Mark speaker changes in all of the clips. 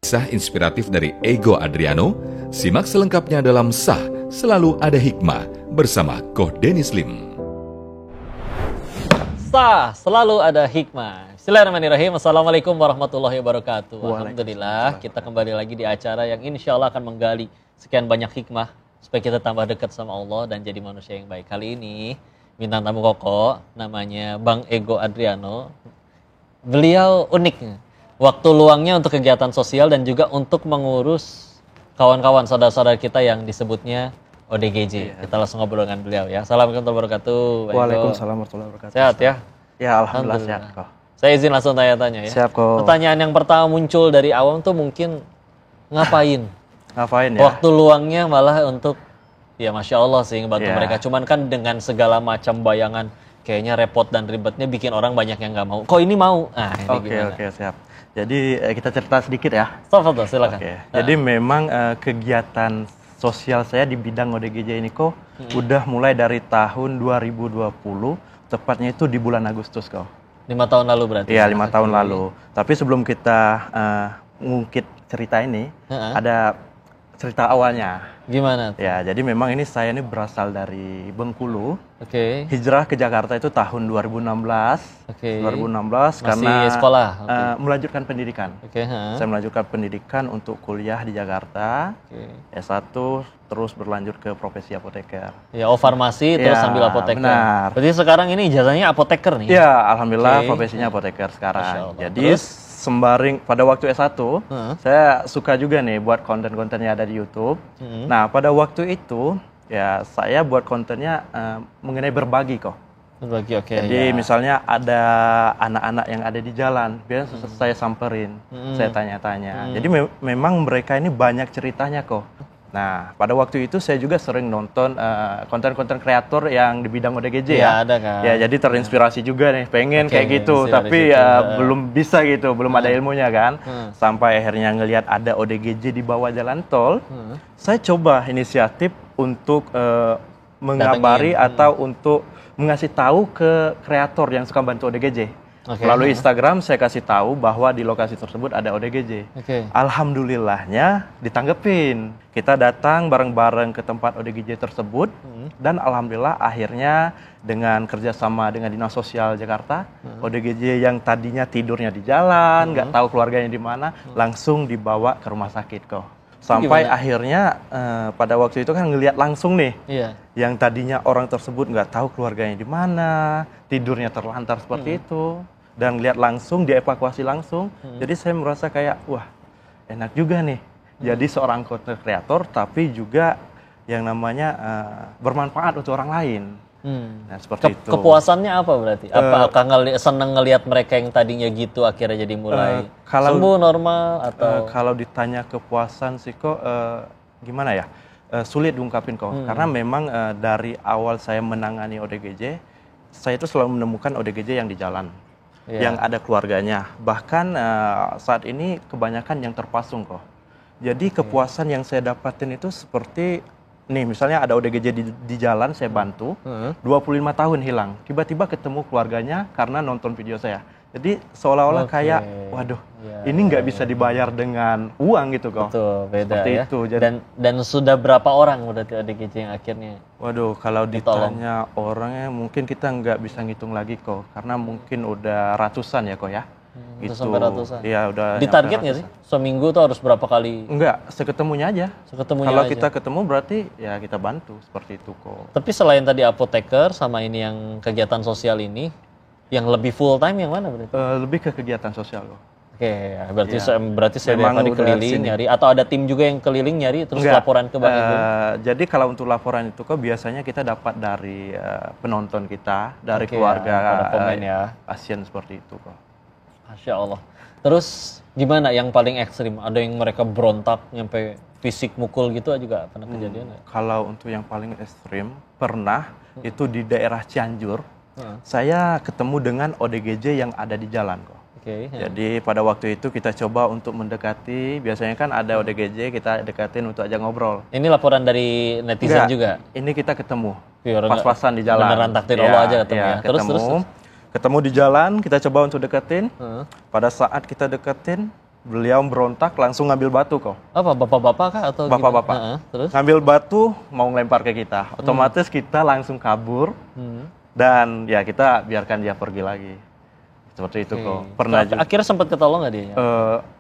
Speaker 1: Kisah inspiratif dari Ego Adriano, simak selengkapnya dalam Sah Selalu Ada Hikmah bersama Koh Dennis Lim.
Speaker 2: Sah Selalu Ada Hikmah. Bismillahirrahmanirrahim. Assalamualaikum warahmatullahi wabarakatuh. Alhamdulillah, kita kembali lagi di acara yang insya Allah akan menggali sekian banyak hikmah supaya kita tambah dekat sama Allah dan jadi manusia yang baik. Kali ini bintang tamu Koko namanya Bang Ego Adriano. Beliau unik, waktu luangnya untuk kegiatan sosial dan juga untuk mengurus kawan-kawan saudara-saudara kita yang disebutnya ODGJ. Iya. Kita langsung ngobrol dengan beliau ya. Assalamualaikum warahmatullahi wabarakatuh.
Speaker 3: Waalaikumsalam warahmatullahi wabarakatuh.
Speaker 2: Sehat ya?
Speaker 3: Ya alhamdulillah sehat kok.
Speaker 2: Saya izin langsung tanya-tanya ya.
Speaker 3: Siap kok.
Speaker 2: Pertanyaan yang pertama muncul dari awam tuh mungkin ngapain?
Speaker 3: Ngapain ya?
Speaker 2: Waktu luangnya malah untuk ya Masya Allah sih ngebantu mereka. Cuman kan dengan segala macam bayangan kayaknya repot dan ribetnya bikin orang banyak yang nggak mau. Kok ini mau? Nah ini gimana?
Speaker 3: Oke siap. Jadi kita cerita sedikit ya.
Speaker 2: Sobat silakan.
Speaker 3: Jadi memang kegiatan sosial saya di bidang ODGJ ini kok udah mulai dari tahun 2020, tepatnya itu di bulan Agustus kok.
Speaker 2: 5 tahun lalu berarti?
Speaker 3: Iya 5 tahun lalu. Tapi sebelum kita ngungkit cerita ini, ada cerita awalnya.
Speaker 2: Gimana?
Speaker 3: Ya, jadi memang saya ini berasal dari Bengkulu.
Speaker 2: Oke.
Speaker 3: Hijrah ke Jakarta itu tahun 2016.
Speaker 2: Oke.
Speaker 3: 2016
Speaker 2: Masih
Speaker 3: karena
Speaker 2: sekolah.
Speaker 3: melanjutkan pendidikan.
Speaker 2: Oke.
Speaker 3: Saya melanjutkan pendidikan untuk kuliah di Jakarta.
Speaker 2: Oke.
Speaker 3: S1 terus berlanjut ke profesi apoteker.
Speaker 2: Ya, farmasi terus sambil apoteker.
Speaker 3: Benar.
Speaker 2: Berarti sekarang ini ijazahnya apoteker nih?
Speaker 3: Ya, alhamdulillah profesinya apoteker sekarang. Jadi sembaring pada waktu S1, saya suka juga nih buat konten-konten yang ada di YouTube. Nah, pada waktu itu ya saya buat kontennya mengenai berbagi kok.
Speaker 2: Berbagi, oke.
Speaker 3: Jadi misalnya ada anak-anak yang ada di jalan, biasanya saya samperin, saya tanya-tanya. Jadi memang mereka ini banyak ceritanya kok. Nah, pada waktu itu saya juga sering nonton konten-konten kreator yang di bidang ODGJ ya.
Speaker 2: Ada kan.
Speaker 3: Ya, jadi terinspirasi juga nih, pengen kayak gitu, tapi belum bisa gitu, belum ada ilmunya kan. Sampai akhirnya ngelihat ada ODGJ di bawah jalan tol, saya coba inisiatif untuk mengabari atau untuk mengasih tahu ke kreator yang suka bantu ODGJ. Melalui Instagram saya kasih tahu bahwa di lokasi tersebut ada ODGJ. Alhamdulillahnya ditanggepin. Kita datang bareng-bareng ke tempat ODGJ tersebut dan alhamdulillah akhirnya dengan kerjasama dengan Dinas Sosial Jakarta, ODGJ yang tadinya tidurnya di jalan, nggak tahu keluarganya di mana, langsung dibawa ke rumah sakit kok. Sampai akhirnya pada waktu itu kan ngelihat langsung nih, yang tadinya orang tersebut nggak tahu keluarganya di mana, tidurnya terlantar seperti itu. Dan lihat langsung, dievakuasi langsung. Jadi saya merasa kayak, wah enak juga nih. Jadi seorang content creator, tapi juga yang namanya bermanfaat untuk orang lain. Nah seperti itu.
Speaker 2: Kepuasannya apa berarti? Apakah senang ngelihat mereka yang tadinya gitu akhirnya jadi mulai sembuh normal? Atau
Speaker 3: kalau ditanya kepuasan sih kok, gimana ya? Sulit diungkapin kok. Karena memang dari awal saya menangani ODGJ, saya itu selalu menemukan ODGJ yang di jalan. Yang ada keluarganya. Bahkan saat ini kebanyakan yang terpasung kok. Jadi kepuasan yang saya dapatin itu seperti, nih misalnya ada ODGJ di jalan, saya bantu, 25 tahun hilang. Tiba-tiba ketemu keluarganya karena nonton video saya. Jadi seolah-olah kayak, waduh, ini nggak bisa dibayar dengan uang gitu kok.
Speaker 2: Betul, beda
Speaker 3: seperti
Speaker 2: ya.
Speaker 3: itu.
Speaker 2: Dan sudah berapa orang berarti ODGJ yang akhirnya?
Speaker 3: Waduh, kalau ditanya orangnya mungkin kita nggak bisa ngitung lagi kok. Karena mungkin udah ratusan ya kok ya.
Speaker 2: Gitu. Sampai ratusan?
Speaker 3: Iya udah.
Speaker 2: Ditarget nggak sih? Seminggu tuh harus berapa kali?
Speaker 3: Enggak, seketemunya aja. Kalau kita ketemu berarti ya kita bantu, seperti itu kok.
Speaker 2: Tapi selain tadi apoteker sama ini yang kegiatan sosial ini, yang lebih full time yang mana berarti?
Speaker 3: Lebih ke kegiatan sosial kok.
Speaker 2: Oke, berarti saya tadi keliling nyari, atau ada tim juga yang keliling nyari terus laporan ke Bang Ibu?
Speaker 3: Jadi kalau untuk laporan itu kok biasanya kita dapat dari penonton kita, dari keluarga pasien seperti itu kok.
Speaker 2: Masya Allah. Terus gimana yang paling ekstrim? Ada yang mereka berontak nyampe fisik mukul gitu juga pernah kejadian nggak?
Speaker 3: Kalau untuk yang paling ekstrim pernah itu di daerah Cianjur. Saya ketemu dengan ODGJ yang ada di jalan kok. Jadi pada waktu itu kita coba untuk mendekati, biasanya kan ada ODGJ, kita dekatin untuk ajak ngobrol.
Speaker 2: Ini laporan dari netizen juga?
Speaker 3: Ini kita ketemu, pas-pasan di jalan.
Speaker 2: Beneran takdir Allah aja ketemu ya?
Speaker 3: Ketemu di jalan, kita coba untuk deketin. Pada saat kita deketin, beliau berontak langsung ngambil batu kok.
Speaker 2: Apa bapak-bapak kah atau
Speaker 3: Bapak-bapak.
Speaker 2: Terus?
Speaker 3: Ngambil batu mau ngelempar ke kita. Otomatis kita langsung kabur. Dan ya kita biarkan dia pergi lagi. Seperti itu kok. Pernah juga.
Speaker 2: Akhirnya sempat ketolong nggak dia?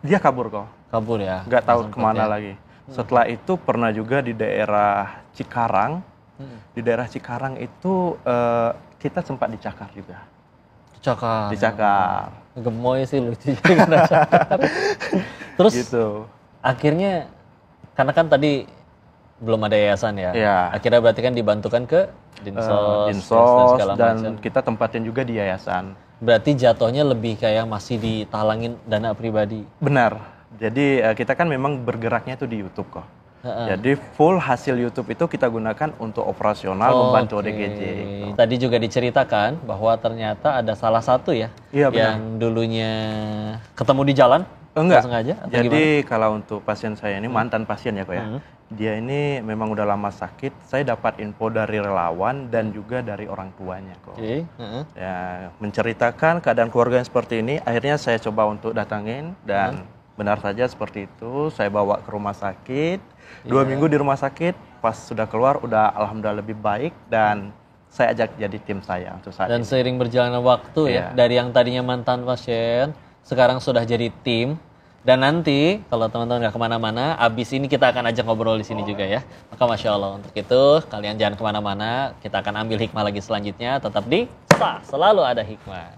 Speaker 3: Dia kabur kok.
Speaker 2: Kabur ya?
Speaker 3: Nggak tahu kemana lagi. Setelah itu pernah juga di daerah Cikarang. Di daerah Cikarang itu kita sempat dicakar juga. Dicakar.
Speaker 2: Gemoy sih lucu. Terus
Speaker 3: gitu.
Speaker 2: Akhirnya karena kan tadi belum ada yayasan ya.
Speaker 3: Iya.
Speaker 2: Akhirnya berarti kan dibantukan ke Dinsos dan
Speaker 3: kita tempatin juga di yayasan.
Speaker 2: Berarti jatuhnya lebih kayak masih ditalangin dana pribadi.
Speaker 3: Benar. Jadi kita kan memang bergeraknya itu di YouTube kok. Jadi full hasil YouTube itu kita gunakan untuk operasional membantu ODGJ.
Speaker 2: Tadi juga diceritakan bahwa ternyata ada salah satu ya, yang dulunya ketemu di jalan.
Speaker 3: Enggak.
Speaker 2: Sengaja,
Speaker 3: jadi kalau untuk pasien saya ini mantan pasien ya kok ya. Dia ini memang udah lama sakit. Saya dapat info dari relawan dan juga dari orang tuanya kok. Ya, menceritakan keadaan keluarga yang seperti ini. Akhirnya saya coba untuk datangin dan benar saja seperti itu. Saya bawa ke rumah sakit. 2 minggu di rumah sakit. Pas sudah keluar udah alhamdulillah lebih baik dan saya ajak jadi tim saya untuk saat
Speaker 2: dan
Speaker 3: ini.
Speaker 2: seiring berjalannya waktu ya, dari yang tadinya mantan pasien sekarang sudah jadi tim. Dan nanti kalau teman-teman nggak kemana-mana, abis ini kita akan ajak ngobrol di sini juga ya. Maka Masya Allah, untuk itu kalian jangan kemana-mana, kita akan ambil hikmah lagi selanjutnya, tetap di Sah, selalu ada hikmah.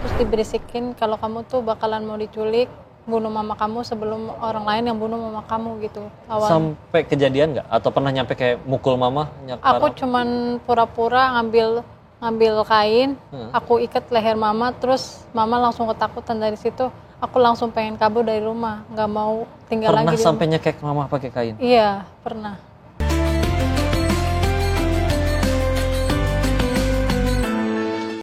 Speaker 4: Terus diberisikin kalau kamu tuh bakalan mau diculik, bunuh mama kamu sebelum orang lain yang bunuh mama kamu gitu.
Speaker 2: Sampai kejadian nggak? Atau pernah nyampe kayak mukul mama?
Speaker 4: Aku cuman pura-pura ngambil kain, aku ikat leher mama, terus mama langsung ketakutan. Dari situ aku langsung pengen kabur dari rumah, nggak mau tinggal lagi.
Speaker 2: Pernah sampai nyekek mama pakai kain?
Speaker 4: Iya, pernah.